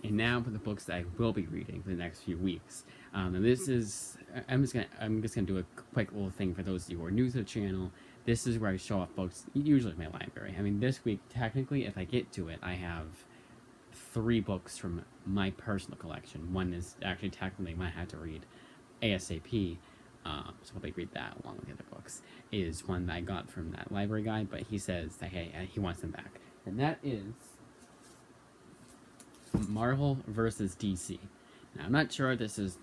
And now for the books that I will be reading for the next few weeks. And this is I'm just gonna do a quick little thing for those of you who are new to the channel. This is where I show off books, usually my library. I mean, this week technically, if I get to it, I have 3 books from my personal collection. One is actually technically one I had to read ASAP. So I'll read that along with the other books. Is one that I got from that library guy, but he says that hey, he wants them back, and that is Marvel versus DC. Now I'm not sure if this is.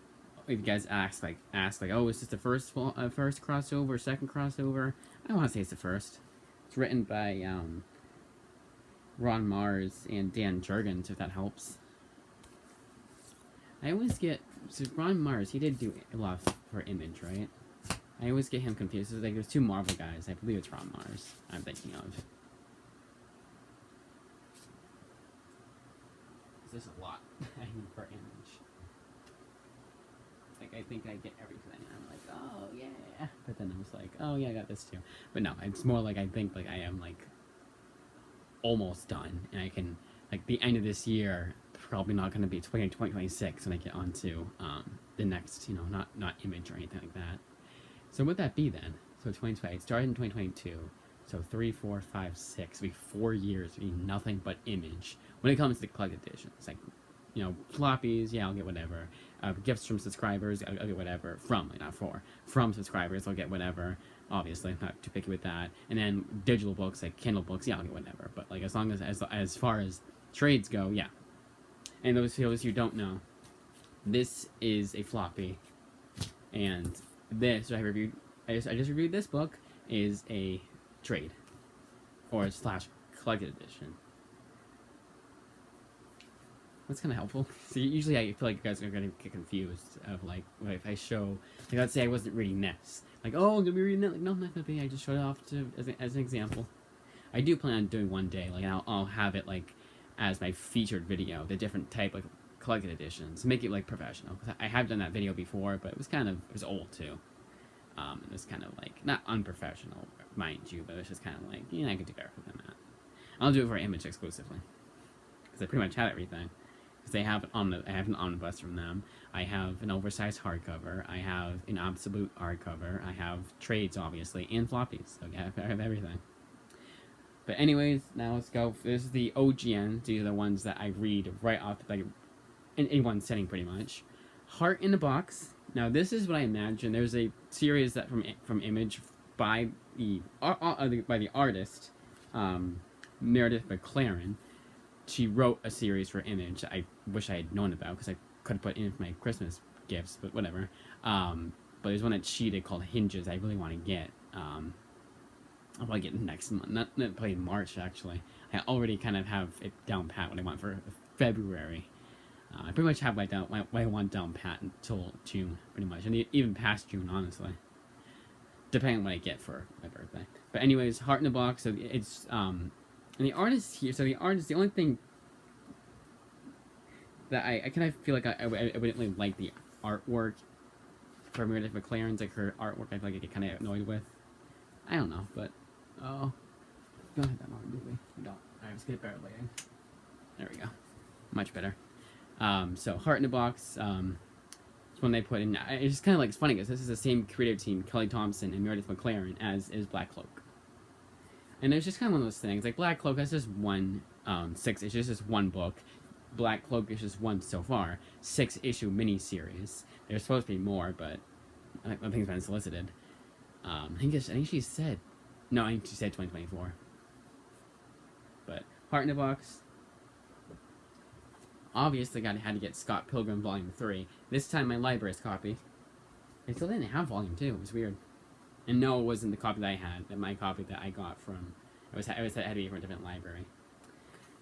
If you guys ask like, oh, is this the first crossover, second crossover? I want to say it's the first. It's written by Ron Mars and Dan Jurgens, if that helps. I always get so Ron Mars. He did do a lot for Image, right? I always get him confused. It's like there's 2 Marvel guys. I believe it's Ron Mars I'm thinking of. This is a lot for Image. Like, I think I get everything. I'm like, oh, yeah. But then I was like, oh, yeah, I got this too. But no, it's more like I think, like, I am, like, almost done. And I can, like, the end of this year, probably not going to be 2026 when I get onto the next, not Image or anything like that. So would that be then? So 2020, it started in 2022. So 3, 4, 5, 6, it'll be 4 years, it'll be nothing but Image. When it comes to collected editions, like, floppies, yeah, I'll get whatever. Gifts from subscribers, I'll get whatever. From subscribers, I'll get whatever. Obviously, I'm not too picky with that. And then digital books, like Kindle books, yeah, I'll get whatever. But like, as long as far as trades go, yeah. And those who don't know, this is a floppy, and this I just reviewed this book is a trade, or / collected edition. That's kind of helpful. So usually I feel like you guys are going to get confused of like if I show, like let's say I wasn't reading this, like oh I'm gonna be reading that, like no I'm not gonna be. I just showed it off as an example. I do plan on doing one day, like I'll have it like as my featured video, the different type of collected editions, make it like professional. Cause I have done that video before, but it was old too. It was kind of like not unprofessional, mind you, but it's just kind of like I could do better than that. I'll do it for Image exclusively because I pretty much have everything. Because I have an omnibus from them. I have an oversized hardcover. I have an absolute hardcover. I have trades, obviously, and floppies. So I have everything. But anyways, now let's go. This is the OGN. These are the ones that I read right off, like in one setting, pretty much. Heart in a Box. Now this is what I imagine. There's a series that from Image by the artist Meredith McLaren. She wrote a series for Image I wish I had known about because I could have put in my Christmas gifts, but whatever. But there's one that she did called Hinges I really want to get. I'll probably get next month, not probably in March actually. I already kind of have it down pat what I want for February. I pretty much have what I want down pat until June, pretty much, and even past June, honestly. Depending on what I get for my birthday. But anyways, Heart in a Box. So it's and the artist here. So the only thing that I kind of feel like I wouldn't really like the artwork for Meredith McLaren's, like her artwork. I feel like I get kind of annoyed with. I don't know, but oh, go ahead, that moment, movie. We don't. Alright, let's get better lighting. There we go, much better. So Heart in a Box. It's one they put in. It's just kind of like it's funny because this is the same creative team, Kelly Thompson and Meredith McLaren, as is Black Cloak. And it's just kind of one of those things. Like Black Cloak, that's just one 6 issues, just one book. Black Cloak is just one so far 6-issue miniseries. There's supposed to be more, but I think it's been solicited. I think she said, no, I think she said 2024. But Heart in a Box. Obviously, had to get Scott Pilgrim Volume 3. This time, my library's copy. I still didn't have Volume 2. It was weird. And no, it wasn't the copy that I had. My copy that I got from... It had to be from a different library.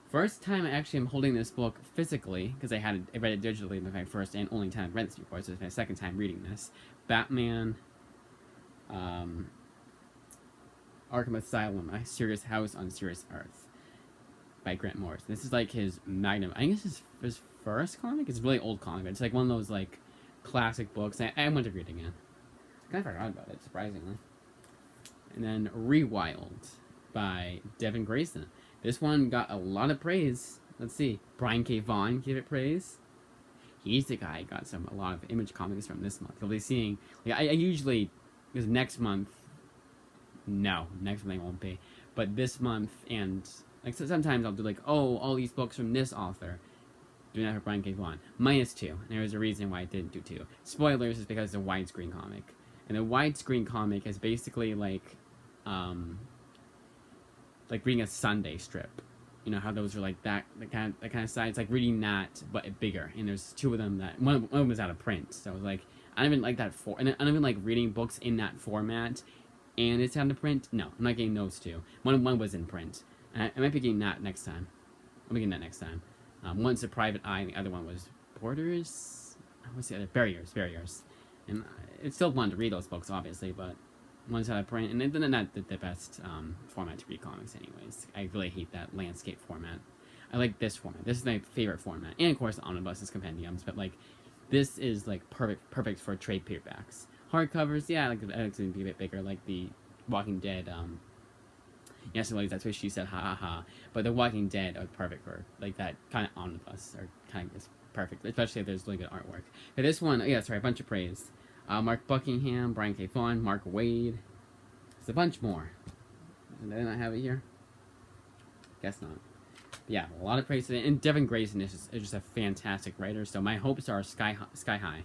First time I actually am holding this book physically, because I read it digitally my first and only time I've read this before, so it's my second time reading this. Batman... Arkham Asylum, A Serious House on Serious Earth by Grant Morrison. This is like his magnum. I think this is his first comic. It's a really old comic. It's like one of those like classic books. I went to read it again. I kind of forgot about it, surprisingly. And then Rewild by Devin Grayson. This one got a lot of praise Let's see. Brian K. Vaughan, give it praise. He's the guy I got a lot of Image comics from this month. You'll be seeing, like, I usually, because next month, no, next month I won't be, but this month, and like so sometimes I'll do like, oh, all these books from this author. Doing that for Brian K. Vaughan. -2. And there was a reason why I didn't do 2. Spoilers is because it's a widescreen comic. And a widescreen comic is basically like reading a Sunday strip. You know how those are like that kind of size. It's like reading that, but bigger. And there's 2 of them that one of them was out of print. So I was like, I don't even like that and I don't even like reading books in that format. And it's out of print. No, I'm not getting those 2. One was in print. I might be getting that next time. I'm getting that next time. One's a Private Eye, and the other one was Borders. What's the other? Barriers. And it's still fun to read those books, obviously, but one's out of print, and they're not the best format to read comics, anyways. I really hate that landscape format. I like this format. This is my favorite format, and of course, omnibuses, compendiums. But like, this is like perfect for trade paperbacks. Hardcovers, yeah, I like to be a bit bigger, like the Walking Dead. Yes, that's what she said, ha ha ha. But The Walking Dead are perfect for like that kind of omnibus, or kind of is perfect, especially if there's really good artwork. But this one, yeah, sorry, a bunch of praise. Mark Buckingham, Brian K. Vaughan, Mark Wade. There's a bunch more. Did I not have it here? Guess not. But yeah, a lot of praise. And Devin Grayson is just a fantastic writer, so my hopes are sky high.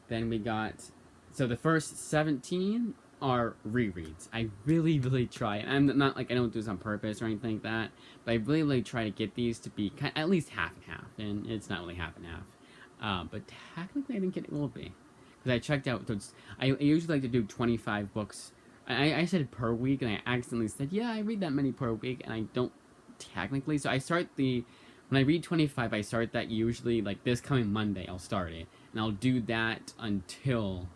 Then we got, so the first 17 are rereads. I really try, and I'm not like, I don't do this on purpose or anything like that, but I really try to get these to be at least half and half, and it's not really half and half. But technically, I think it will be, because I checked out. I usually like to do 25 books. I said per week, and I accidentally said, yeah, I read that many per week, and I don't technically. So I start when I read 25, I start that usually like this coming Monday. I'll start it, and I'll do that until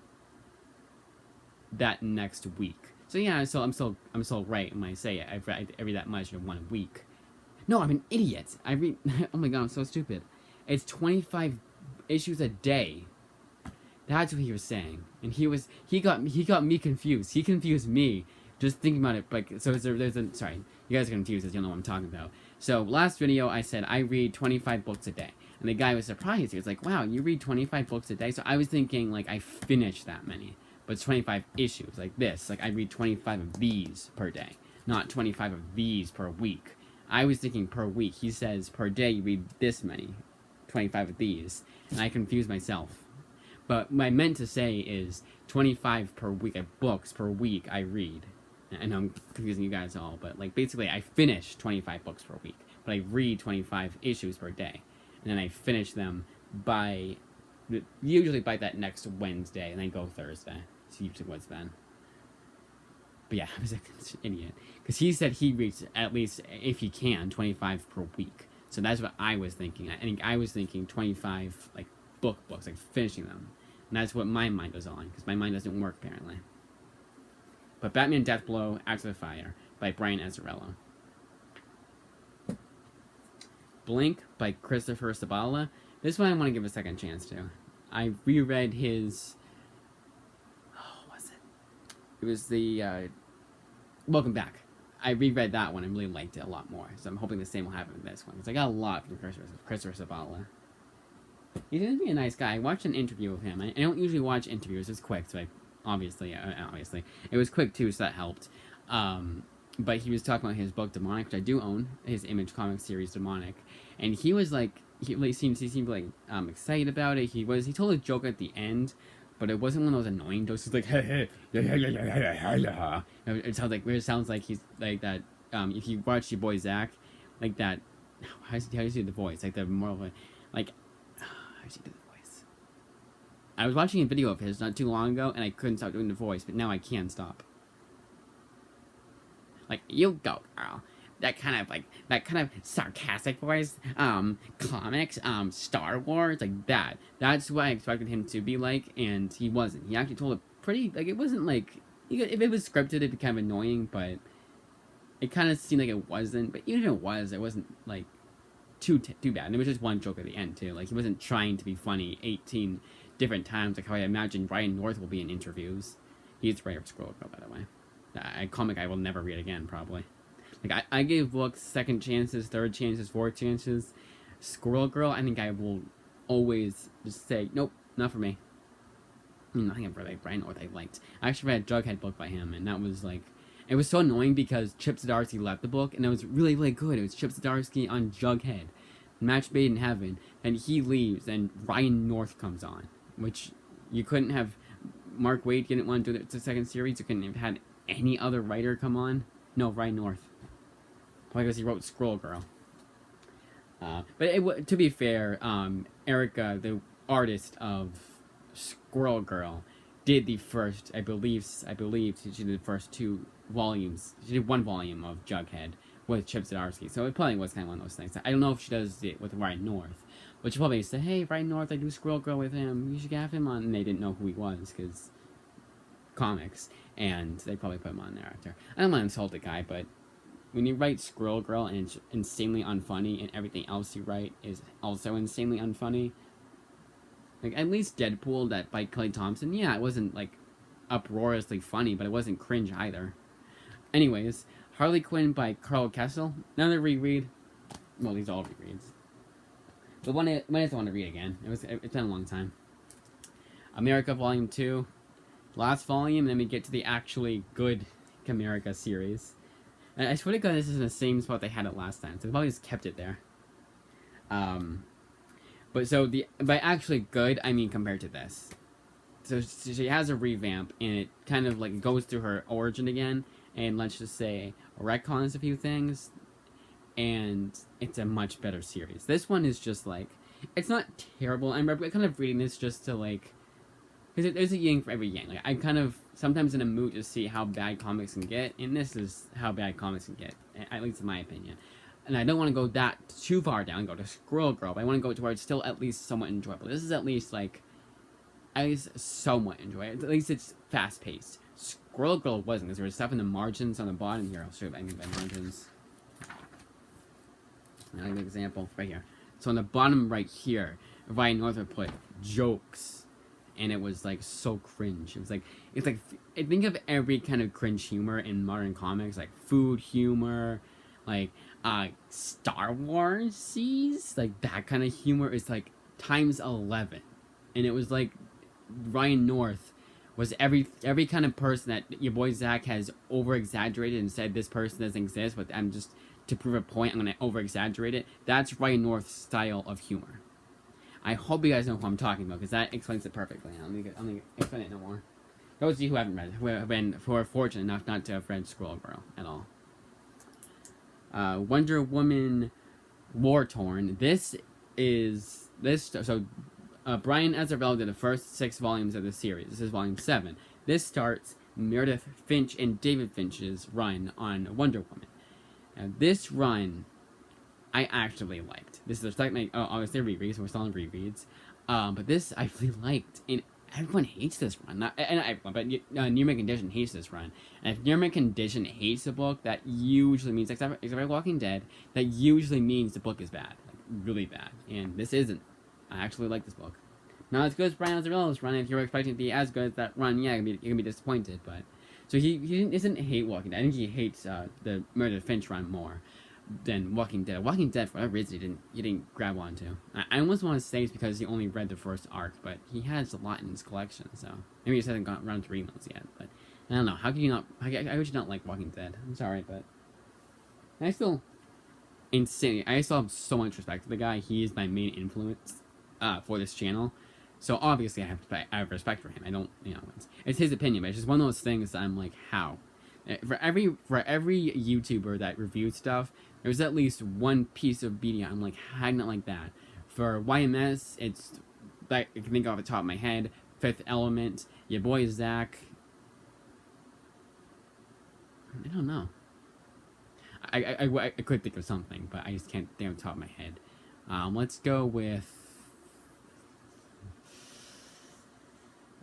that next week. So yeah, so I'm still right when I say it. I read that much in 1 week. No, I'm an idiot. I read. Oh my god, I'm so stupid. It's 25 issues a day. That's what he was saying, and he got me confused. He confused me just thinking about it. Like, so there's a sorry, you guys are confused because you don't know what I'm talking about. So last video I said I read 25 books a day, and the guy was surprised. He was like, "Wow, you read 25 books a day?" So I was thinking like I finished that many. But it's 25 issues, like this. Like, I read 25 of these per day, not 25 of these per week. I was thinking per week. He says per day you read this many, 25 of these. And I confused myself. But what I meant to say is 25 per week of books per week I read. And I'm confusing you guys all, but like basically I finish 25 books per week. But I read 25 issues per day. And then I finish them usually by that next Wednesday, and then go Thursday. It's usually what's been. But yeah, I was like, an idiot. Because he said he reads at least, if he can, 25 per week. So that's what I was thinking. I think I was thinking 25, like, books, like, finishing them. And that's what my mind was on, because my mind doesn't work, apparently. But Batman Deathblow, Acts of Fire, by Brian Azzarello. Blink, by Christopher Sabala. This one I want to give a second chance to. I reread his... It was the Welcome Back. I reread that one and really liked it a lot more. So I'm hoping the same will happen with this one. Because I got a lot from Christopher Sabala. He seems to be a nice guy. I watched an interview of him. I don't usually watch interviews. It's quick, so obviously. It was quick too, so that helped. But he was talking about his book Demonic, which I do own, his Image comic series Demonic. And he was like, he seemed like excited about it. He told a joke at the end, but it wasn't one of those annoying jokes. It's like, hey, yeah. It sounds like he's like that. If you watch your boy Zach, like that. How do you do the voice? Like the more like, how do you do the voice? I was watching a video of his not too long ago, and I couldn't stop doing the voice, but now I can stop. Like, you go, girl. That kind of sarcastic voice, comics, Star Wars, like that. That's what I expected him to be like, and he wasn't. He actually told a pretty, like, it wasn't like, if it was scripted, it'd be kind of annoying, but it kind of seemed like it wasn't. But even if it wasn't, like, too bad. And it was just one joke at the end, too. Like, he wasn't trying to be funny 18 different times, like how I imagine Ryan North will be in interviews. He's the writer of Squirrel Girl, by the way. A comic I will never read again, probably. Like, I gave books second chances, third chances, fourth chances. Squirrel Girl, I think I will always just say, nope, not for me. Nothing ever like Brian North I liked. I actually read a Jughead book by him, and that was like, it was so annoying because Chip Zdarsky left the book, and it was really, really good. It was Chip Zdarsky on Jughead, match made in heaven, and he leaves, and Ryan North comes on, which you couldn't have. Mark Waid didn't want to do the second series. You couldn't have had any other writer come on. No, Ryan North. Probably because he wrote Squirrel Girl. But to be fair, Erica, the artist of Squirrel Girl, did the first, I believe she did the first 2 volumes. She did 1 volume of Jughead with Chip Zdarsky, so it probably was kind of one of those things. I don't know if she does it with Ryan North, but she probably said, hey, Ryan North, I do Squirrel Girl with him, you should have him on, and they didn't know who he was, because comics, and they probably put him on there after. I don't want to insult the guy, but when you write Squirrel Girl and it's insanely unfunny, and everything else you write is also insanely unfunny, like, at least Deadpool, that by Kelly Thompson, yeah, it wasn't, like, uproariously funny, but it wasn't cringe either. Anyways, Harley Quinn by Carl Kessel, another reread. Well, these are all rereads. But one I just want to read again. It's been a long time. America Volume 2. Last volume, and then we get to the actually good America series. And I swear to God, this is in the same spot they had it last time, so they probably just kept it there. But by actually good, I mean compared to this. So she has a revamp, and it kind of like goes through her origin again, and let's just say retcons a few things, and it's a much better series. This one is just like, it's not terrible. I'm kind of reading this just to like, because there's a yin for every yang. Like, I'm kind of sometimes in a mood to see how bad comics can get, and this is how bad comics can get, at least in my opinion. And I don't want to go that too far down and go to Squirrel Girl, but I want to go to where it's still at least somewhat enjoyable. This is at least somewhat enjoyable. At least it's fast paced. Squirrel Girl wasn't, because there was stuff in the margins on the bottom here. I'll show you what I mean by margins. I'll give an example right here. So on the bottom right here, Ryan North would put jokes, and it was like so cringe. It's like I think of every kind of cringe humor in modern comics, like food humor, like Star Wars sees, like that kind of humor is like times 11, and it was like Ryan North was every kind of person that your boy Zach has over exaggerated and said this person doesn't exist, but I'm just to prove a point I'm gonna over exaggerate it. That's Ryan North's style of humor. I hope you guys know who I'm talking about, because that explains it perfectly. I'm gonna explain it no more. Those of you who haven't read it, who are fortunate enough not to have read Squirrel Girl at all. Wonder Woman War Torn. Brian Azzarello did the first 6 volumes of the series. This is volume 7. This starts Meredith Finch and David Finch's run on Wonder Woman. Now, this run, I actually liked. This is obviously rereads, so we're still on rereads. But this I really liked, and everyone hates this run. Not everyone, but Nearman Condition hates this run. And if Nearman Condition hates the book, that usually means, except for Walking Dead, that usually means the book is bad, like really bad. And this isn't. I actually like this book. Not as good as Brian Azzarello's run. If you're expecting it to be as good as that run, yeah, you're gonna be disappointed. But so he doesn't hate Walking Dead. I think he hates the Meredith Finch run more than Walking Dead. Walking Dead, for whatever reason, he didn't grab onto. I almost want to say it's because he only read the first arc, but he has a lot in his collection, so maybe he just hasn't gotten around to reading those yet. But I don't know. How could you not? How would you not like Walking Dead? I'm sorry, but I still have so much respect for the guy. He is my main influence for this channel. So obviously I have respect for him. I don't, it's his opinion, but it's just one of those things that I'm like, how? For every YouTuber that reviews stuff, there's at least one piece of media I'm like, how not like that? For YMS, it's like I can think off the top of my head, Fifth Element, your boy Zach. I don't know. I could think of something, but I just can't think off the top of my head. Let's go with.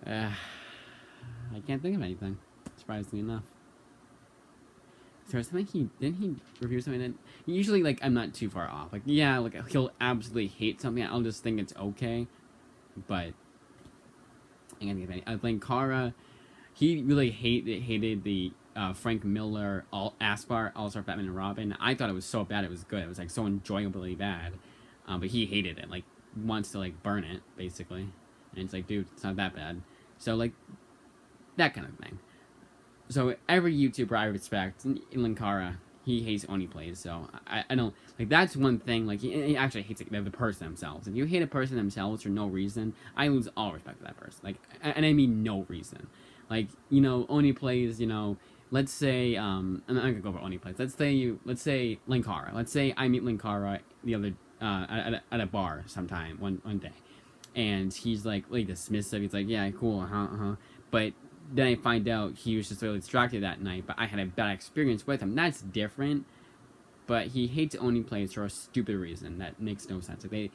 I can't think of anything, surprisingly enough. So something didn't he review something that usually, like, I'm not too far off. Like, yeah, like he'll absolutely hate something. I'll just think it's okay, but I can't think of any. Linkara, he really hated the Frank Miller Aspar All-Star Batman and Robin. I thought it was so bad it was good. It was like so enjoyably bad, but he hated it. Like wants to like burn it basically, and it's like, dude, it's not that bad. So like that kind of thing. So every YouTuber I respect, Linkara, he hates Oni plays. So I don't like that's one thing. Like he actually hates the person themselves. If you hate a person themselves for no reason, I lose all respect for that person. Like, and I mean no reason. Like Oni plays. Let's say I'm not gonna go over Oni plays. Let's say Linkara. Let's say I meet Linkara the other at a bar sometime one day, and he's like really dismissive. He's like, yeah, cool, but then I find out he was just really distracted that night, but I had a bad experience with him. That's different. But he hates Oni plays for a stupid reason that makes no sense. Like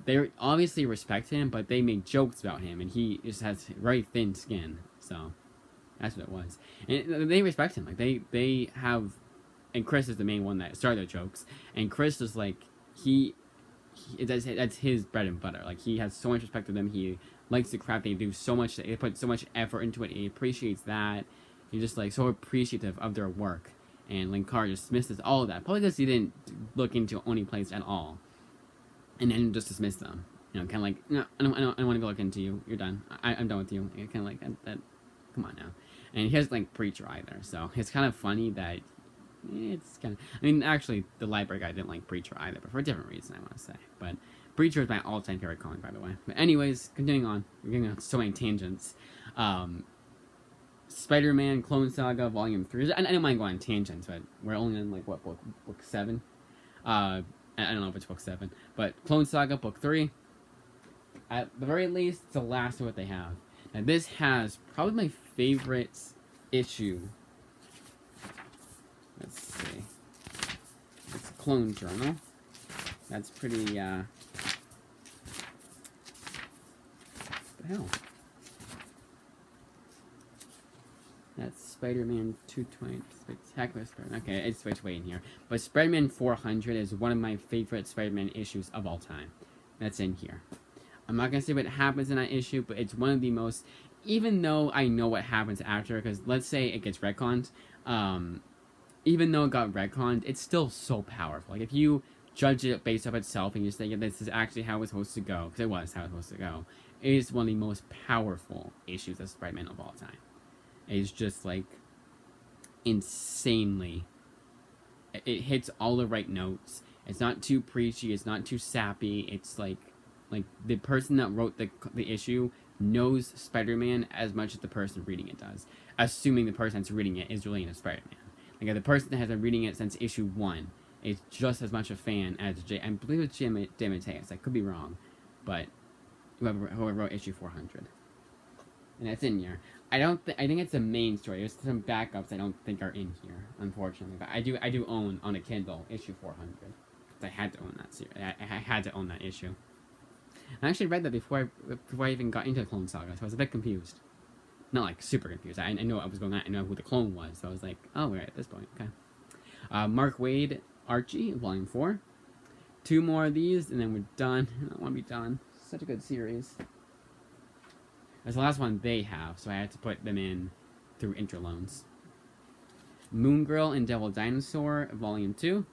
they obviously respect him, but they make jokes about him, and he just has very thin skin. So that's what it was. And they respect him. Like they have, and Chris is the main one that started the jokes. And Chris is like that's his bread and butter. Like he has so much respect for them. He likes the craft. They do so much. They put so much effort into it. He appreciates that. He's just like so appreciative of their work. And Linkar just dismisses all of that. Probably because he didn't look into Oni plays at all, and then just dismiss them. Kind of like, no, I don't want to go look into you. You're done. I'm done with you. Kind of like that. Come on now. And he hasn't like Preacher either, so it's kind of funny that it's kind of. I mean, actually, the library guy didn't like Preacher either, but for a different reason, I want to say. But Preacher is my all-time favorite comic, by the way. But anyways, continuing on, we're getting on so many tangents. Spider-Man Clone Saga Volume 3. I don't mind going on tangents, but we're only on like what book 7. I don't know if it's book 7, but Clone Saga book 3. At the very least, it's the last of what they have. Now this has probably my favorite issue. Let's see. It's Clone Journal. That's pretty, what the hell? That's Spider-Man 220, Spectacular Spider-Man. Okay, it's way in here. But Spider-Man 400 is one of my favorite Spider-Man issues of all time. That's in here. I'm not going to say what happens in that issue, but it's one of the most... Even though I know what happens after, because let's say it gets retconned, even though it got retconned, it's still so powerful. Like, if you judge it based off itself and you say, yeah, this is actually how it's supposed to go, because it was how it was supposed to go, it is one of the most powerful issues of Spider-Man of all time. It's just, like, insanely... It hits all the right notes. It's not too preachy, it's not too sappy, it's, like the person that wrote the issue knows Spider-Man as much as the person reading it does. Assuming the person that's reading it is really into Spider-Man. Like, if the person that has been reading it since issue 1 is just as much a fan as I believe it's Jim DeMatteis. I could be wrong, but whoever wrote issue 400. And that's in here. I think it's the main story. There's some backups I don't think are in here, unfortunately. But I do own on a Kindle issue 400. I had to own that series. I had to own that issue. I actually read that before I even got into Clone Saga, so I was a bit confused. Not like super confused. I know what was going on. I know who the clone was, so I was like, oh, we're at this point. Okay. Mark Waid Archie, Volume 4. 2 more of these, and then we're done. I don't want to be done. Such a good series. That's the last one they have, so I had to put them in through interloans. Moon Girl and Devil Dinosaur, Volume 2.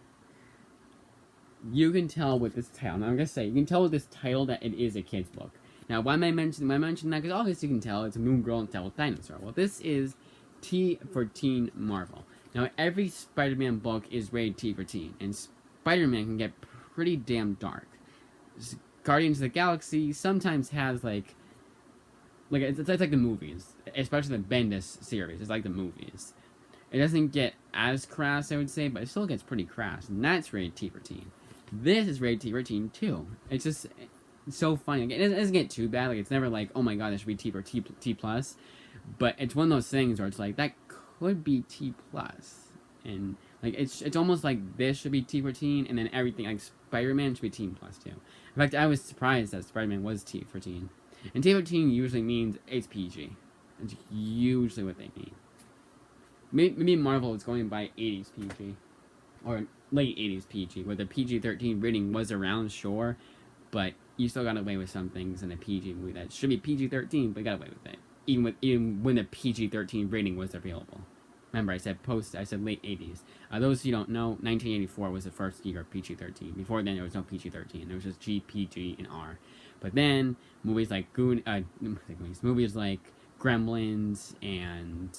You can tell with this title. Now I'm gonna say you can tell with this title that it is a kid's book. Now why am I mentioning that? Because obviously you can tell it's a Moon Girl and Devil Dinosaur. Well, this is T for Teen Marvel. Now every Spider-Man book is rated T for teen, and Spider-Man can get pretty damn dark. Guardians of the Galaxy sometimes has like it's like the movies, especially the Bendis series. It's like the movies. It doesn't get as crass, I would say, but it still gets pretty crass, and that's rated T for teen. This is rated T for teen too. It's just so funny. Like, it doesn't get too bad. Like, it's never like, oh my god, this should be T for T plus. But it's one of those things where it's like that could be T plus, and like it's almost like this should be T for teen, and then everything like Spider-Man should be teen plus too. In fact, I was surprised that Spider-Man was T for teen, and T for teen usually means it's PG. It's usually what they mean. Maybe Marvel is going by 80s PG, or late 80s PG, where the PG-13 rating was around, sure, but you still got away with some things in a PG movie that should be PG-13, but got away with it, even when the PG-13 rating was available. Remember, I said late 80s. Those who don't know, 1984 was the first year of PG-13. Before then, there was no PG-13. There was just G, PG, and R. But then, movies like movies like Gremlins and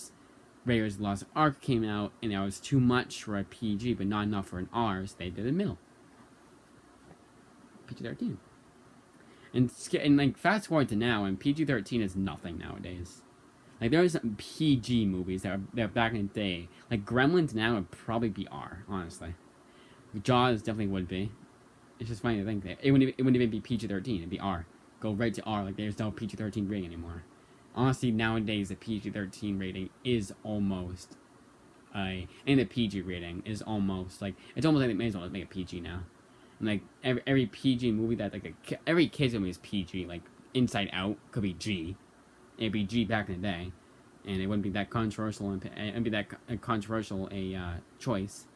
Raiders of the Lost Ark came out, and there was too much for a PG, but not enough for an R, so they did a middle. PG-13. And like, fast forward to now, and PG-13 is nothing nowadays. Like, there are some PG movies that are back in the day. Like, Gremlins now would probably be R, honestly. Jaws definitely would be. It's just funny to think that. It wouldn't even be PG-13, it'd be R. Go right to R, like, there's no PG-13 rating anymore. Honestly, nowadays, the PG-13 rating is almost... and the PG rating is almost, like... It's almost like they may as well make a PG now. And, like, every PG movie that, like, every kid's movie is PG. Like, Inside Out could be G. It'd be G back in the day, and it wouldn't be that controversial. It'd be that controversial a choice.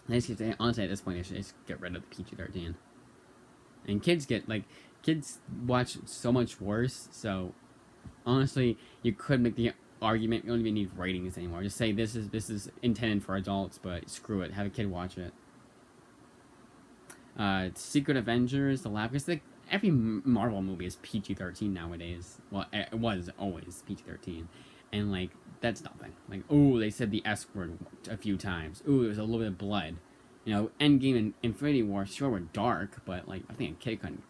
Honestly, at this point, they should just get rid of the PG-13. And kids watch so much worse. So, honestly, you could make the argument you don't even need ratings anymore. Just say this is intended for adults, but screw it, have a kid watch it. Secret Avengers, The Lab, because every Marvel movie is PG-13 nowadays. Well, it was always PG-13. And, like, that's nothing. Like, oh, they said the S word a few times. Ooh, there was a little bit of blood. You know, Endgame and Infinity War sure were dark, but, like, I think a kid couldn't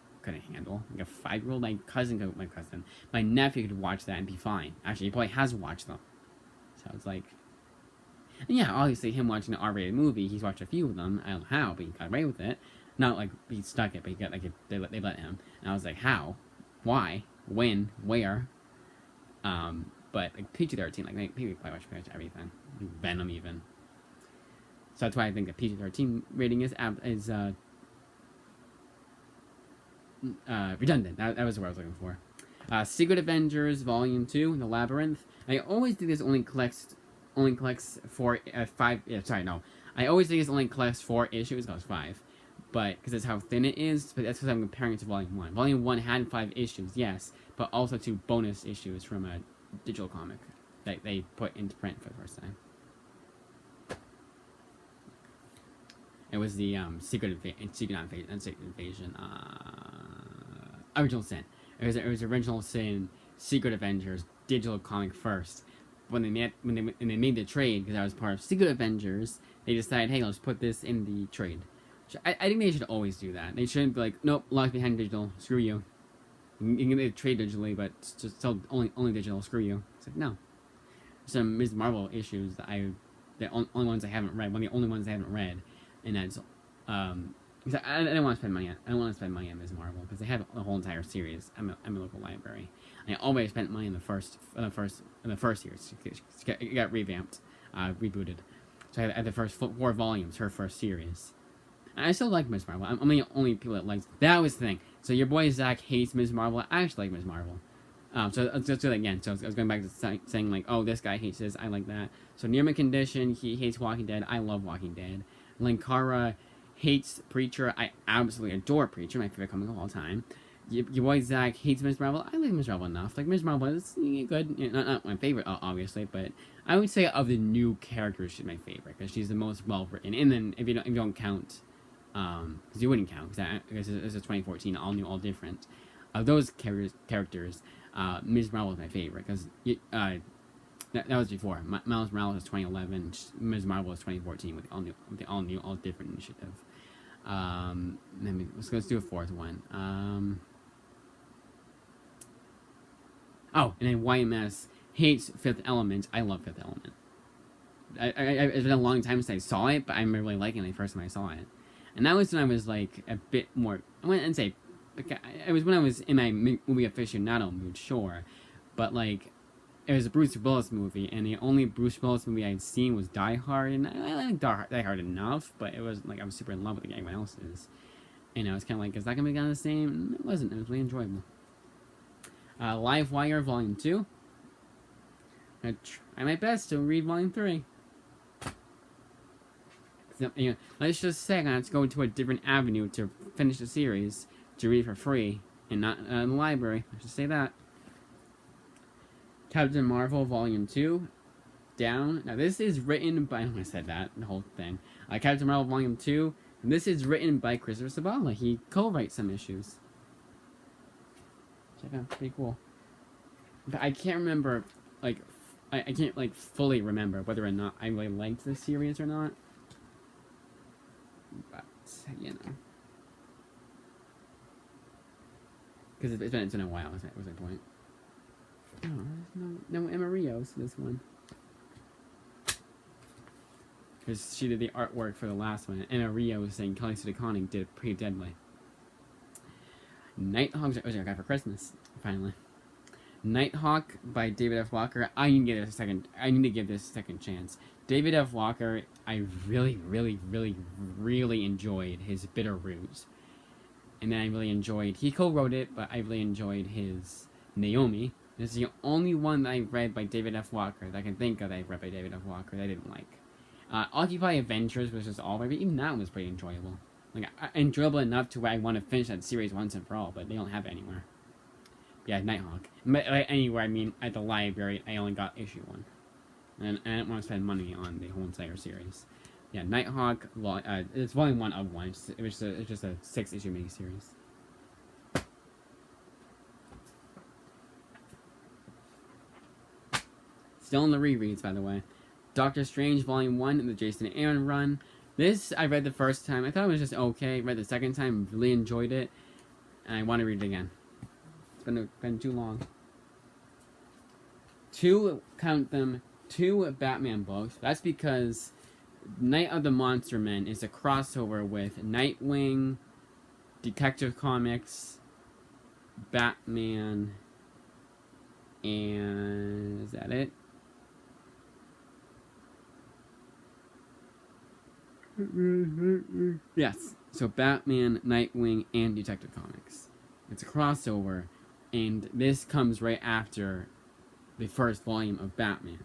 handle. Like, a 5-year-old, my nephew could watch that and be fine. Actually, he probably has watched them. So it's like... And yeah, obviously, him watching an R-rated movie, he's watched a few of them. I don't know how, but he got away with it. Not like he stuck it, but he got they let him. And I was like, how? Why? When? Where? But like PG-13, like maybe probably watch everything. Venom even. So that's why I think the PG-13 rating is redundant. That was what I was looking for. Secret Avengers Volume 2, The Labyrinth. I always think this only collects 4 5. Yeah, sorry, no. I always think this only collects 4 issues. That was 5. But because that's how thin it is, but that's because I'm comparing it to Volume 1. Volume 1 had 5 issues, yes, but also 2 bonus issues from a digital comic that they put into print for the first time. It was the Secret Invasion, Original Sin. It was Original Sin, Secret Avengers, digital comic first. When they made the trade, because I was part of Secret Avengers, they decided, hey, let's put this in the trade. I think they should always do that. They shouldn't be like, nope, locked behind digital, screw you. You can get the trade digitally, but it's just still only digital, screw you. It's like, no. Some Ms. Marvel issues that the only ones I haven't read, one of the only ones I haven't read, and that's, because I don't want to spend money on Ms. Marvel, because they have a whole entire series. I'm a local library. I always spent money in the first series. It got revamped, rebooted. So I had the first 4 volumes, her first series. I still like Ms. Marvel. I'm the only people that likes... That was the thing. So your boy Zach hates Ms. Marvel. I actually like Ms. Marvel. So let's do that again. So I was going back to saying, like, oh, this guy hates this. I like that. So near my condition, he hates Walking Dead. I love Walking Dead. Linkara hates Preacher. I absolutely adore Preacher. My favorite comic of all time. Your boy Zach hates Ms. Marvel. I like Ms. Marvel enough. Like, Ms. Marvel is good. You know, not my favorite, obviously, but I would say of the new characters, she's my favorite, because she's the most well-written. And then, if you don't count... because you wouldn't count, because this is 2014, all new, all different. Of those characters, Ms. Marvel is my favorite, because that was before. Miles Morales was 2011, Ms. Marvel was 2014 with the all new, all different initiative. Let's do a 4th one. And then YMS hates Fifth Element. I love Fifth Element. It's been a long time since I saw it, but I remember really liking it the first time I saw it. And that was when I was, like, a bit more... I wouldn't say... Like, it was when I was in my movie aficionado mood, sure. But, like, it was a Bruce Willis movie, and the only Bruce Willis movie I had seen was Die Hard, and I liked Die Hard enough, but it wasn't like I was super in love with everyone else is. And I was kind of like, is that going to be kind of the same? And it wasn't. It was really enjoyable. Livewire Volume 2. I try my best to read Volume 3. You know, let's just say let's go to a different avenue to finish the series, to read for free, and not in the library. Let's just say that. Captain Marvel Volume 2. down. Now, this is written by, I said that, the whole thing. Captain Marvel Volume 2. And this is written by Christopher Sabala. He co-writes some issues. Check out, pretty cool. But I can't remember, like, I can't, like, fully remember whether or not I really liked this series or not. But, you know. Because it's been a while, was the point. Oh, there's no Emma Rios for this one. Because she did the artwork for the last one. Emma Rio was saying Kelly Sue DeConnick did it pretty deadly. Nighthawk, I got for Christmas, finally. Nighthawk by David F. Walker. I need to give this a second chance. David F. Walker, I really, really, really, really enjoyed his Bitter Roots. And then I really enjoyed, he co-wrote it, but I really enjoyed his Naomi. This is the only one that I read by David F. Walker that I can think of that I read by David F. Walker that I didn't like. Occupy Adventures was just all right, but even that was pretty enjoyable. Like, enjoyable enough to where I want to finish that series once and for all, but they don't have it anywhere. Yeah, Nighthawk. But anywhere, I mean, at the library, I only got issue 1. And I didn't want to spend money on the whole entire series. Yeah, Nighthawk, it's volume 1 of 1. It's just a 6-issue miniseries. Still in the rereads, by the way. Doctor Strange, Volume 1, in the Jason Aaron run. This, I read the first time. I thought it was just okay. Read the second time, really enjoyed it. And I want to read it again. It's been too long. Count them, 2 Batman books. That's because Night of the Monster Men is a crossover with Nightwing, Detective Comics, Batman, and is that it? Yes. So Batman, Nightwing, and Detective Comics. It's a crossover, and this comes right after the first volume of Batman.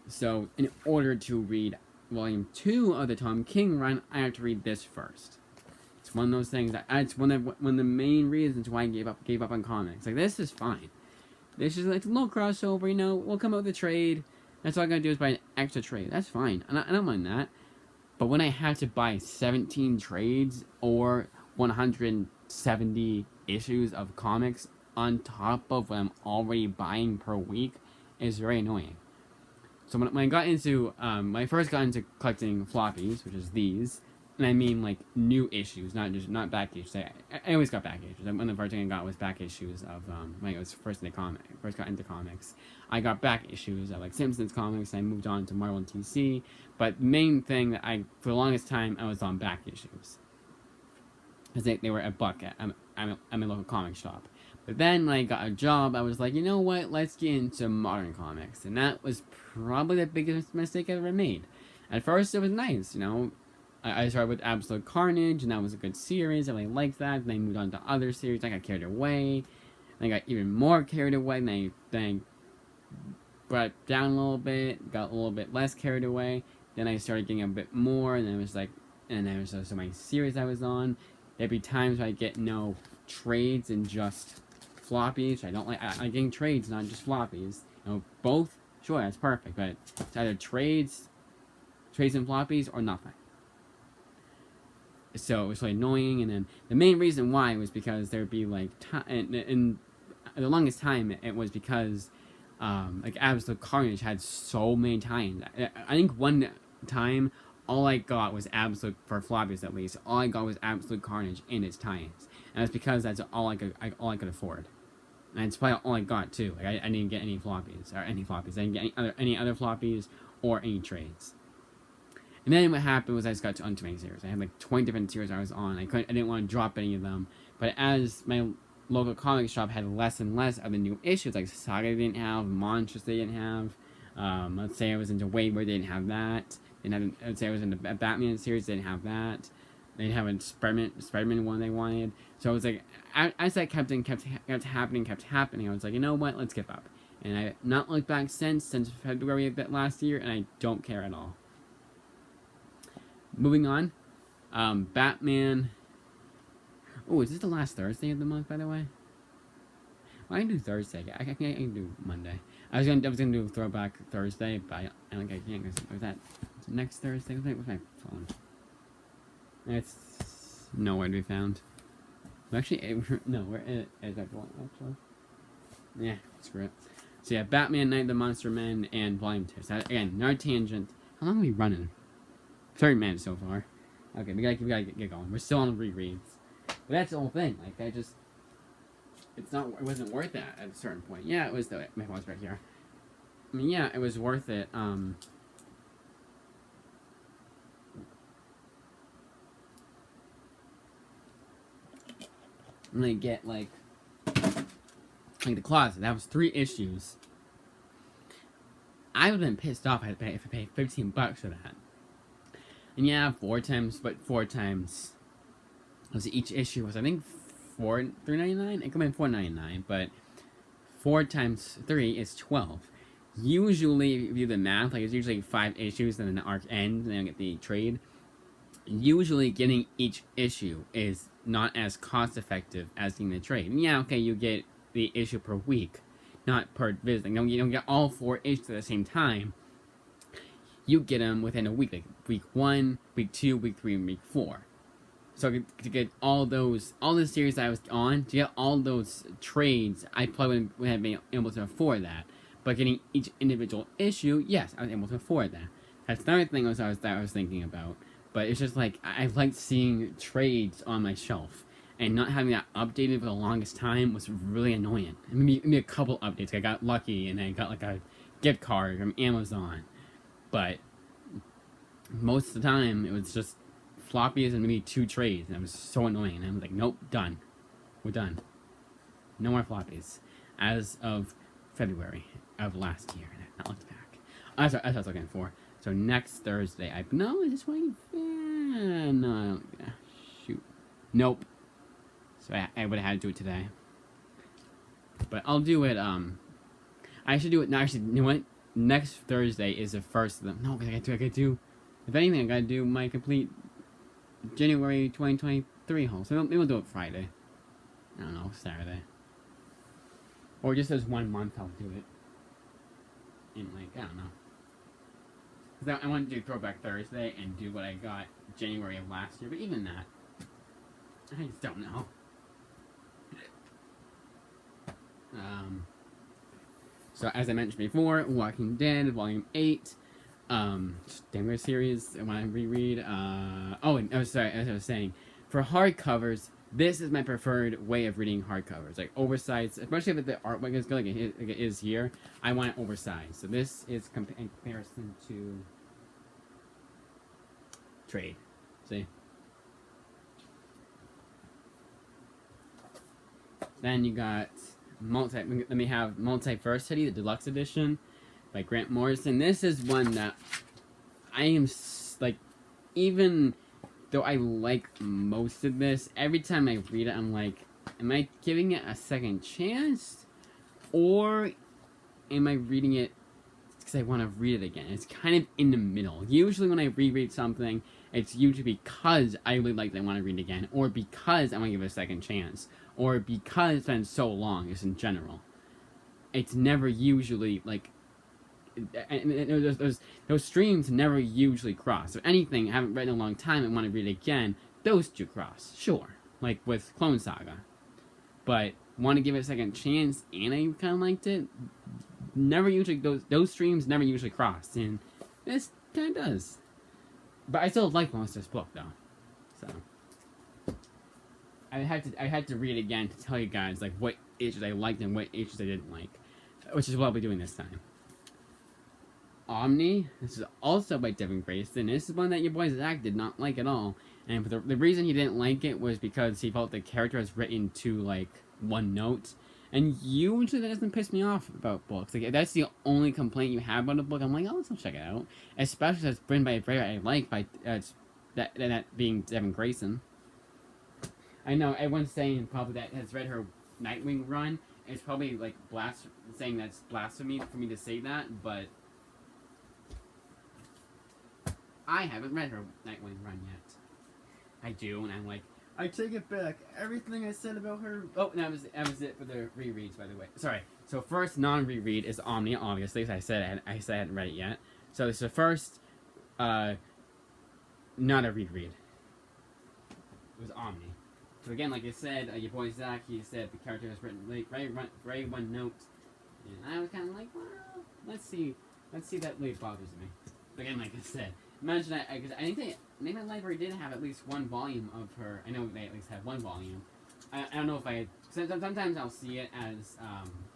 So in order to read Volume 2 of the Tom King run, I have to read this first. It's one of those things it's one of the main reasons why I gave up on comics. Like, this is fine. This is like a little crossover, you know, we'll come out with a trade. That's all I gotta do is buy an extra trade. That's fine. I don't mind that. But when I have to buy 17 trades or 170 issues of comics on top of what I'm already buying per week, it's very annoying. So when I got into, when I first got into collecting floppies, which is these, and I mean like new issues, not back issues. I always got back issues. One of the first thing I got was back issues of when I was first got into comics. I got back issues of like Simpsons comics. And I moved on to Marvel and TC. But the main thing that for the longest time I was on back issues, because they were $1 at my local comic shop. But then when I got a job, I was like, you know what? Let's get into modern comics, and that was probably the biggest mistake I ever made. At first, it was nice, you know. I started with Absolute Carnage, and that was a good series. I really liked that. Then I moved on to other series. I got carried away. Then I got even more carried away. Then I brought it down a little bit. Got a little bit less carried away. Then I started getting a bit more. And then it was like, and then it was also my series I was on. There'd be times where I get no trades and just floppies. I don't like. I like getting trades, not just floppies. You know, both. Sure, that's perfect. But it's either trades and floppies, or nothing. So it was really annoying, and then the main reason why was because there'd be like and the longest time it was because like Absolute Carnage had so many times. I think one time all I got was Absolute, for floppies at least, all I got was Absolute Carnage in its tie-ins, and that's because that's all I could afford, and it's probably all I got too. Like I didn't get any floppies. I didn't get any other floppies or any trades. And then what happened was I just got to too many series. I had like 20 different series I was on. I didn't want to drop any of them. But as my local comic shop had less and less of the new issues, like Saga they didn't have, Monsters they didn't have. Let's say I was into Wade where they didn't have that. Let's say I was into a Batman series, they didn't have that. They didn't have a Spider-Man one they wanted. So it was like, as that kept happening, I was like, you know what, let's give up. And I have not looked back since February of that last year, and I don't care at all. Moving on, Batman. Oh, is this the last Thursday of the month, by the way? Well, I can do Thursday. I can do Monday. I was gonna do Throwback Thursday, but I think I can't. Was that next Thursday? What's my phone? It's nowhere to be found. Actually, no, we're at that one actually. Yeah, screw it. So yeah, Batman, Night of the Monster Men, and Volume 2. So again, no tangent. How long are we running? 30 minutes so far. Okay, we gotta get going. We're still on the rereads. But that's the whole thing. Like, it wasn't worth it at a certain point. Yeah, it was though. My phone's right here. I mean, yeah, it was worth it. I'm gonna get like the closet. That was 3 issues. I would have been pissed off if I paid $15 for that. And yeah, 4 times. Was each issue was I think $3.99. It could have been $4.99, but 4 times 3 is 12. Usually, if you do the math, like it's usually 5 issues, and then the arc ends, and then you get the trade. Usually, getting each issue is not as cost effective as getting the trade. And yeah, okay, you get the issue per week, not per visit. You don't get all 4 issues at the same time. You get them within a week, like week 1, week 2, week 3, and week 4. So to get all the series I was on, to get all those trades, I probably wouldn't have been able to afford that. But getting each individual issue, yes, I was able to afford that. That's another thing I was thinking about. But it's just like, I liked seeing trades on my shelf. And not having that updated for the longest time was really annoying. Maybe a couple updates. I got lucky and I got like a gift card from Amazon. But most of the time, it was just floppies and maybe 2 trades. And it was so annoying. And I was like, nope, done. We're done. No more floppies. As of February of last year. And I've not looked back. That's what I was looking for. So next Thursday, no, is this one? No, I don't. Shoot. Nope. So I would have had to do it today. But I'll do it, I should do it, no, actually, you know what? Next Thursday is the first of them. No, because I gotta do, if anything, I gotta do my complete January 2023 haul. So maybe we'll do it Friday. I don't know, Saturday. Or just as 1 month, I'll do it. In like, I don't know. Because I want to do Throwback Thursday and do what I got January of last year. But even that, I just don't know. So as I mentioned before, Walking Dead, Volume 8. Damn series I want to reread. Sorry, as I was saying, for hardcovers, this is my preferred way of reading hardcovers. Like oversized, especially if the artwork is good, like it is here. I want it oversized. So this is in comparison to trade. See? Then you got let me have Multiversity, the deluxe edition by Grant Morrison. This is one that I am like, even though I like most of this, every time I read it, I'm like, am I giving it a second chance, or am I reading it because I want to read it again? It's kind of in the middle. Usually when I reread something, it's usually because I really like it, I want to read it again, or because I want to give it a second chance, or because it's been so long, just in general. It's never usually, like, those streams never usually cross. So anything I haven't read in a long time and want to read it again, those 2 cross, sure. Like with Clone Saga. But want to give it a second chance, and I kind of liked it, never usually, those streams never usually cross, and this kind of does. But I still like most of this book, though. So I had to read it again to tell you guys like what issues I liked and what issues I didn't like, which is what I'll be doing this time. Omni. This is also by Devin Grayson. This is one that your boy Zach did not like at all, and for the reason he didn't like it was because he felt the character was written to like one note. And usually that doesn't piss me off about books. Like, if that's the only complaint you have about a book, I'm like, oh, let's check it out. Especially if it's written by a writer I like, by that being Devin Grayson. I know everyone's saying probably that has read her Nightwing run. It's probably like saying that's blasphemy for me to say that, but I haven't read her Nightwing run yet. I do, and I'm like, I take it back. Everything I said about her. Oh, that was it for the rereads, by the way. Sorry. So first non-reread is Omni. Obviously, as I said I hadn't read it yet. So it's the first, not a reread. It was Omni. So again, like I said, your boy Zach, he said the character was written late, very one note, and I was kind of like, well, let's see that really bothers me. But again, like I said, imagine I think maybe my library did have at least one volume of her. I know they at least had one volume. I don't know if I. Sometimes I'll see it as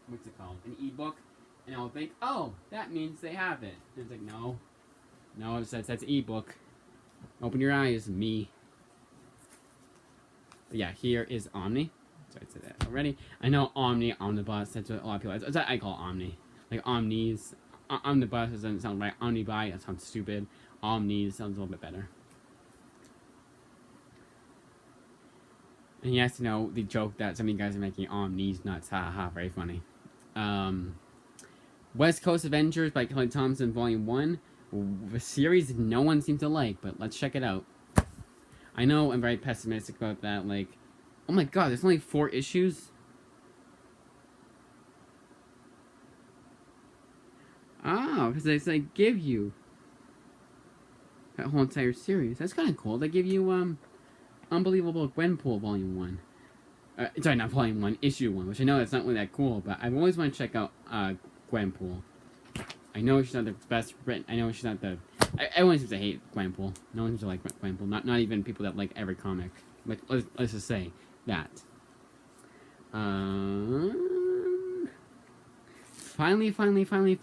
what's it called, an ebook, and I'll think, oh, that means they have it. And it's like, no, that's ebook. Open your eyes, me. But yeah, here is Omni. So I said that already. I know Omni, Omnibus. That's what a lot of people. That's what I call Omni. Like Omnis. Omnibus doesn't sound right. Omnibuy, that sounds stupid. Omnis sounds a little bit better. And yes, you know the joke that some of you guys are making. Omnis nuts. Ha ha. Very funny. West Coast Avengers by Kelly Thompson, Volume 1. A series no one seems to like, but let's check it out. I know I'm very pessimistic about that. Like, oh my god, there's only 4 issues? Oh, because they give you that whole entire series. That's kind of cool. They give you, Unbelievable Gwenpool Volume 1. Sorry, not Volume 1, Issue 1, which I know that's not really that cool, but I've always wanted to check out, Gwenpool. I know she's not the best written. I know she's not the. Everyone seems to hate Gwenpool. No one seems to like Gwenpool. Not even people that like every comic. Like let's just say that. Finally, Spider-Man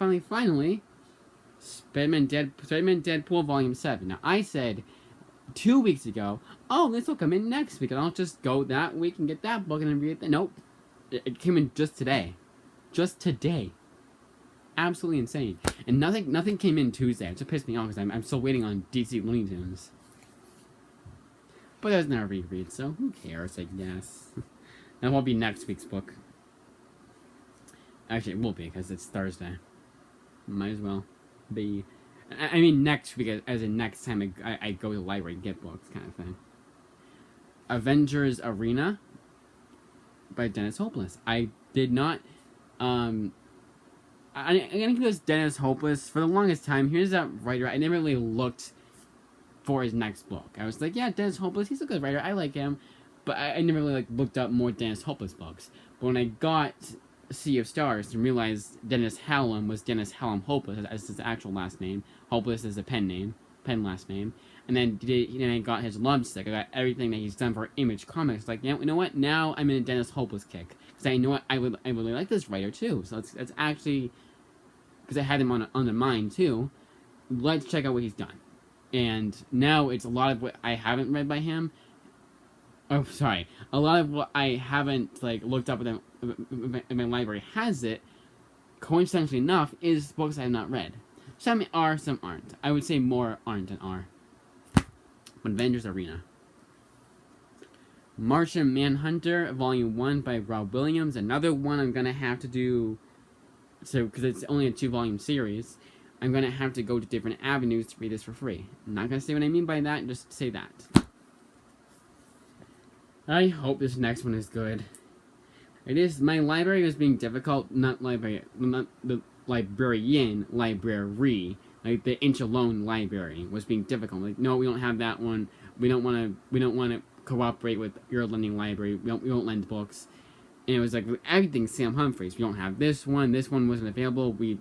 Deadpool Volume 7. Now I said 2 weeks ago, oh, this will come in next week, and I'll just go that week and get that book and then read it. Nope, it came in just today. Just today. Absolutely insane. And nothing came in Tuesday. It just pissed me off because I'm still waiting on DC Looney Tunes. But there's not a reread, so who cares, I guess. That won't be next week's book. Actually, it will be because it's Thursday. Might as well be. I mean next week, as in next time I go to the library and get books, kind of thing. Avengers Arena by Dennis Hopeless. I did not. I think it was Dennis Hopeless for the longest time. Here's that writer. I never really looked for his next book. I was like, yeah, Dennis Hopeless. He's a good writer. I like him, but I never really looked up more Dennis Hopeless books. But when I got Sea of Stars and realized Dennis Hallam was Dennis Hallam Hopeless as his actual last name. Hopeless is a pen last name. And then I got his Lovesick. I got everything that he's done for Image Comics. Like, you know what? Now I'm in a Dennis Hopeless kick because I know what I really like this writer too. So it's actually. Because I had him on the mind too. Let's check out what he's done. And now it's a lot of what I haven't read by him. Oh, sorry. A lot of what I haven't looked up in my library has it. Coincidentally enough, is books I have not read. Some are, some aren't. I would say more aren't than are. Avengers Arena. Martian Manhunter, Volume 1 by Rob Williams. Another one I'm gonna have to do. So, because it's only a 2-volume series, I'm going to have to go to different avenues to read this for free. I'm not going to say what I mean by that, just say that. I hope this next one is good. It is, my library was being difficult, not the librarian, library. Like, the inch-alone library was being difficult. Like, no, we don't have that one. We don't want to cooperate with your lending library. We don't lend books. And it was like everything Sam Humphries. We don't have this one. This one wasn't available. We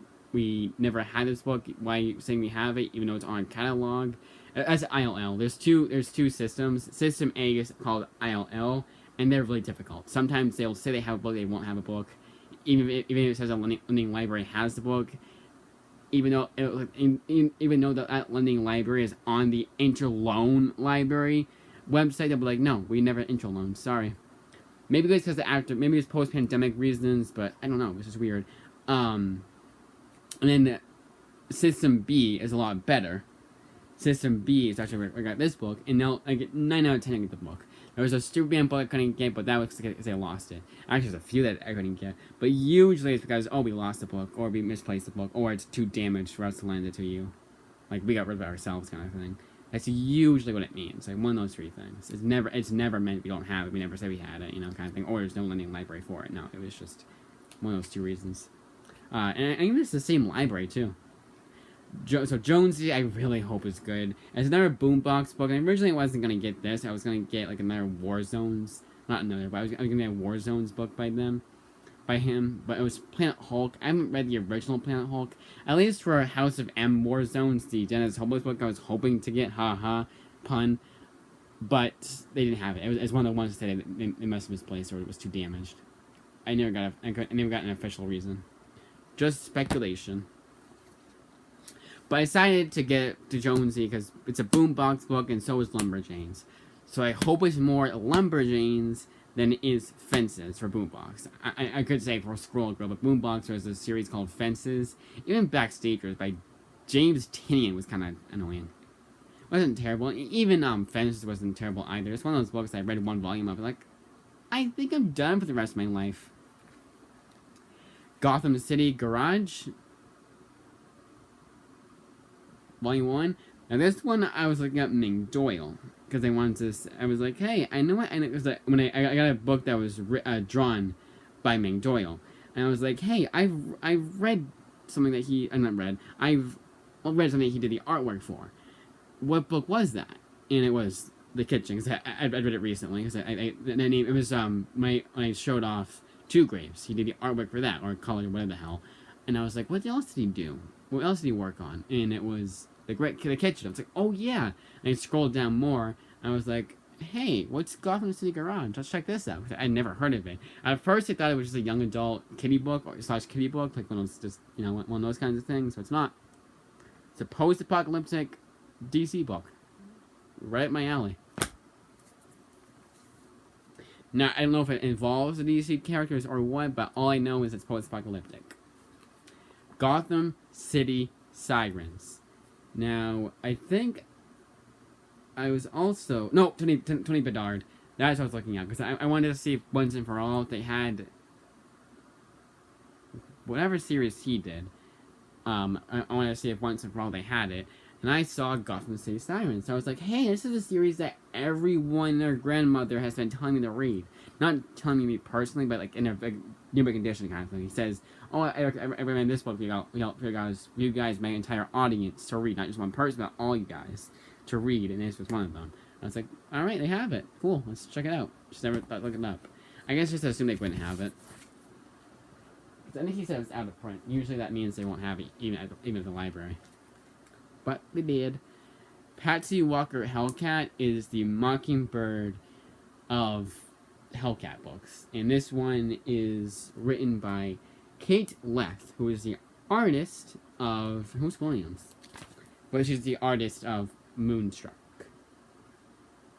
never had this book. Why are you saying we have it, even though it's on catalog? As ILL, there's two systems. System A is called ILL, and they're really difficult. Sometimes they'll say they have a book, they won't have a book. Even if it says a lending library has the book, even though that lending library is on the Interloan library website, they'll be like, no, we never Interloan. Sorry. Maybe it's because maybe it's post-pandemic reasons, but I don't know. It's just weird. And then System B is a lot better. System B is actually where I got this book, and now I get 9 out of 10 I get the book. There was a Superman book I couldn't get, but that was because I lost it. Actually, there's a few that I couldn't get, but usually it's because, oh, we lost the book, or we misplaced the book, or it's too damaged for us to lend it to you. Like, we got rid of it ourselves kind of thing. That's usually what it means. Like one of those three things. It's never meant we don't have it. We never said we had it, kind of thing. Or there's no lending library for it. No, it was just one of those two reasons. And even it's the same library too. So Jonesy, I really hope is good. It's another Boombox book. And originally I wasn't gonna get this. I was gonna get like another War Zones, not another, but I was gonna get a War Zones book by him. But it was Planet Hulk. I haven't read the original Planet Hulk. At least for House of M War Zones, the Dennis Hopeless book, I was hoping to get. Pun. But they didn't have it. It's one of the ones that they must have misplaced or it was too damaged. I never got an official reason. Just speculation. But I decided to get to Jonesy because it's a Boombox book and so is Lumberjanes. So I hope it's more Lumberjanes than it is Fences for Boombox. I could say for Squirrel Girl, but Boombox was a series called Fences. Even Backstagers by James Tinian was kind of annoying. Wasn't terrible. Even Fences wasn't terrible either. It's one of those books I read one volume of. Like, I think I'm done for the rest of my life. Gotham City Garage, Volume 1. Now this one, I was looking up Ming Doyle. Because I wanted to, I was like, hey, I know what, and it was like, when I got a book that was drawn by Ming Doyle. And I was like, hey, I've read something that I've read something he did the artwork for. What book was that? And it was The Kitchen, because I read it recently. Because it was, I showed off Two Graves. He did the artwork for that, or Color, whatever the hell. And I was like, what else did he do? What else did he work on? And it was The Kitchen. I was like, oh yeah. And I scrolled down more, and I was like, hey, what's Gotham City Garage? Let's check this out. I'd never heard of it. At first, I thought it was just a young adult kiddie book, or / kiddie book, like one of those, just, one of those kinds of things. So it's not. It's a post-apocalyptic DC book. Right up my alley. Now, I don't know if it involves the DC characters or what, but all I know is it's post-apocalyptic. Gotham City Sirens. Now, I think I was also... No, Tony Bedard. That's what I was looking at, because I wanted to see if once and for all they had... Whatever series he did, I wanted to see if once and for all they had it. And I saw Gotham City Sirens. So I was like, hey, this is a series that everyone and their grandmother has been telling me to read. Not telling me personally, but like in a new condition kind of thing. He says, oh, I recommend this book for you guys, my entire audience, to read. Not just one person, but all you guys to read. And this was one of them. I was like, alright, they have it. Cool, let's check it out. Just never thought looking it up. I guess just assume they wouldn't have it. I think he said it's out of print. Usually that means they won't have it, even at the library. But they did. Patsy Walker Hellcat is the Mockingbird of Hellcat books. And this one is written by Kate Leth, who is the artist of... Who's Williams? But she's the artist of Moonstruck.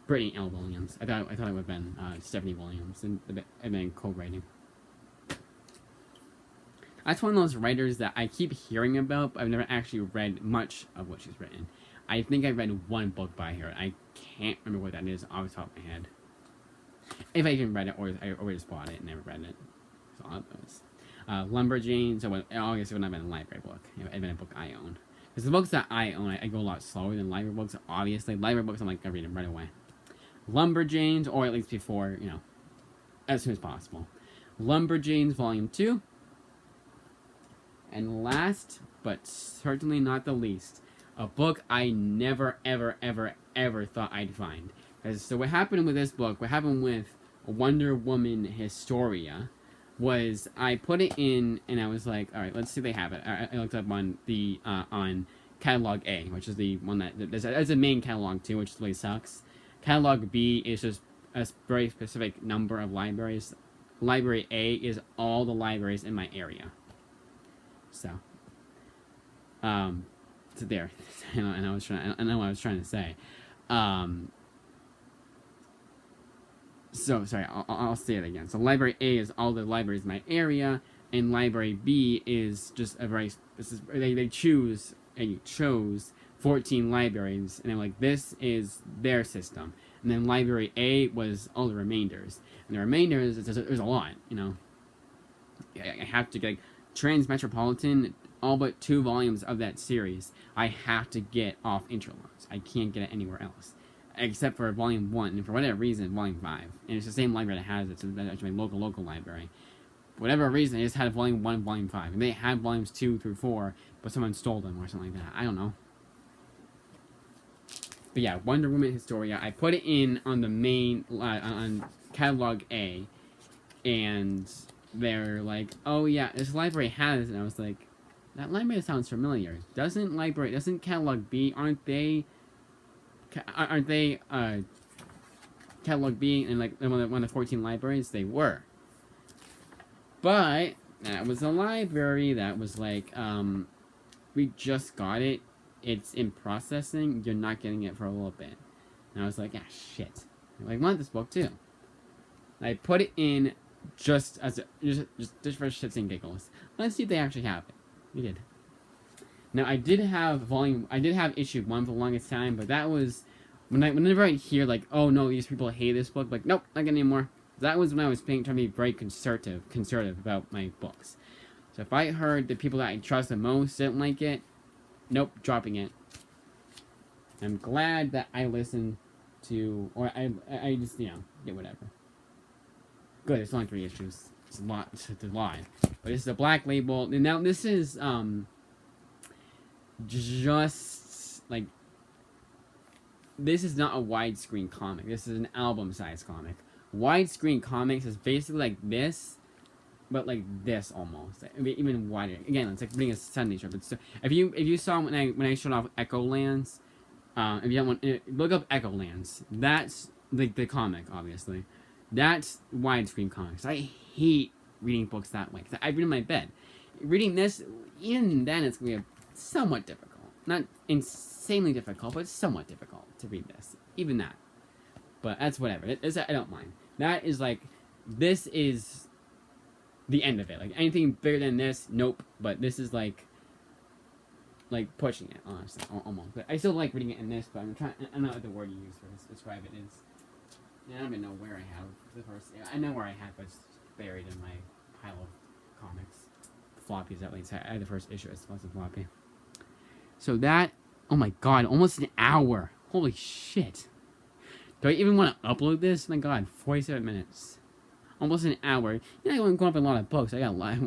Brittany L. Williams. I thought it would have been Stephanie Williams and then co-writing. That's one of those writers that I keep hearing about, but I've never actually read much of what she's written. I think I read one book by her. I can't remember what that is off the top of my head. If I even read it, or I just bought it and never read it. So all of those. Lumberjanes, so August would not have been a library book. It would have been a book I own. Because the books that I own, I go a lot slower than library books, obviously. Library books, I'm like, I read them right away. Lumberjanes, or at least before, as soon as possible. Lumberjanes Volume 2. And last, but certainly not the least, a book I never, ever, ever, ever thought I'd find. So what happened with this book, what happened with Wonder Woman Historia, was I put it in, and I was like, alright, let's see if they have it. I looked up on the, on Catalog A, which is the one that, there's a main catalog too, which really sucks. Catalog B is just a very specific number of libraries. Library A is all the libraries in my area. So there. I know what I was trying to say. So sorry, I'll say it again. So library A is all the libraries in my area, and library B is just a very they chose 14 libraries, and I'm like, this is their system. And then library A was all the remainders, and the remainders there's a lot, I have to get Transmetropolitan all but 2 volumes of that series, I have to get off Interlogs. I can't get it anywhere else. Except for volume 1, and for whatever reason, volume 5. And it's the same library that has it, so that's actually my local library. For whatever reason, I just had volume 1 and volume 5. And they had volumes 2 through 4, but someone stole them or something like that. I don't know. But yeah, Wonder Woman Historia. I put it in on the main, on catalog A, and they're like, oh yeah, this library has it. And I was like, that library sounds familiar. Doesn't catalog B, aren't they catalog B in like one of the 14 libraries? They were. But that was a library that was like, we just got it. It's in processing. You're not getting it for a little bit. And I was like, ah, shit. I want this book too. I put it in just as just for shits and giggles. Let's see if they actually have it. We did. Now I did have issue 1 for the longest time, but that was whenever I hear like, oh no, these people hate this book, like, nope, not getting anymore. That was when I was trying to be very conservative about my books. So if I heard the people that I trust the most didn't like it, nope, dropping it. I'm glad that I listened to, or I just, you know, did whatever. Good, it's only 3 issues. It's a lot, it's a lot. But this is a black label. And now this is, just, like, this is not a widescreen comic. This is an album-sized comic. Widescreen comics is basically like this, but like this almost. I mean, even wider. Again, it's like reading a Sunday strip. It's, if you saw when I showed off Echo Lands, if you don't want, look up Echo Lands. That's the comic, obviously. That's widescreen comics. I hate reading books that way. I read in my bed. Reading this, even then, it's gonna be somewhat difficult. Not insanely difficult, but it's somewhat difficult to read this. Even that. But that's whatever. I don't mind. That is like, this is the end of it. Like, anything bigger than this, nope. But this is like pushing it, honestly, almost. But I still like reading it in this, but I don't know what the word you use for describe it is. I don't even know where I have the first. I know where I have, but it's buried in my pile of comics. Floppies, at least. I had the first issue. It's a floppy. So that, oh my god, almost an hour. Holy shit. Do I even want to upload this? My god, 47 minutes. Almost an hour. You know, I'm going up a lot of books. I got a lot.